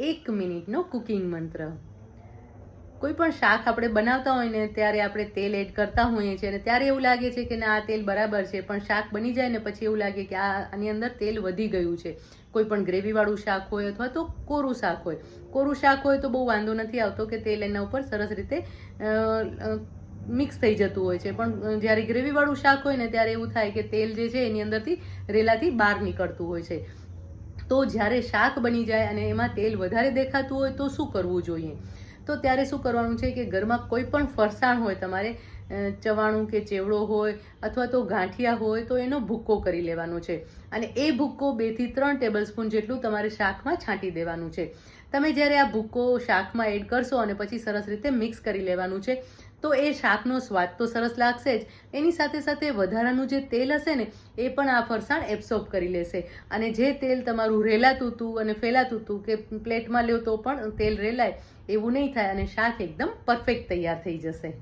1 મિનિટનો કુકિંગ મંત્ર. કોઈ પણ શાક આપણે બનાવતા હોય ને ત્યારે આપણે તેલ એડ કરતા હોઈએ છીએ અને ત્યારે એવું લાગે છે કે ના આ તેલ બરાબર છે, પણ શાક બની જાય ને પછી એવું લાગે કે આની અંદર તેલ વધી ગયું છે. કોઈ પણ ગ્રેવીવાળું શાક હોય અથવા તો કોરું શાક હોય. કોરું શાક હોય તો બહુ વાંધો નથી આવતો કે તેલ એના ઉપર સરસ રીતે મિક્સ થઈ જતું હોય છે, પણ જ્યારે ગ્રેવીવાળું શાક હોય ને ત્યારે એવું થાય કે તેલ જે છે એની અંદરથી રેલાથી બહાર નીકળતું હોય છે. તો જ્યારે શાક બની જાય અને એમાં તેલ વધારે દેખાતું હોય તો શું કરવું જોઈએ? તો ત્યારે શું કરવાનું છે કે ઘરમાં કોઈ પણ ફરસાણ હોય, તમારે ચવાણું કે ચેવડો હોય અથવા તો ગાંઠિયા હોય તો એનો ભૂક્કો કરી લેવાનો છે અને એ ભૂક્કો 2 થી 3 ટેબલ સ્પૂન જેટલું તમારે શાકમાં છાંટી દેવાનું છે. તમે જ્યારે આ ભૂક્કો શાકમાં એડ કરશો અને પછી સરસ રીતે મિક્સ કરી લેવાનું છે તો એ શાકનો સ્વાદ તો સરસ લાગશે જ, એની સાથે સાથે વધારાનું જે તેલ હશે ને એ પણ આ ફરસાણ એબ્સોર્બ કરી લેશે અને જે તેલ તમારું રેલાતું હતું અને ફેલાતું હતું કે પ્લેટમાં લ્યો તો પણ તેલ રેલાય એવું નહીં થાય અને શાક એકદમ પરફેક્ટ તૈયાર થઈ જશે.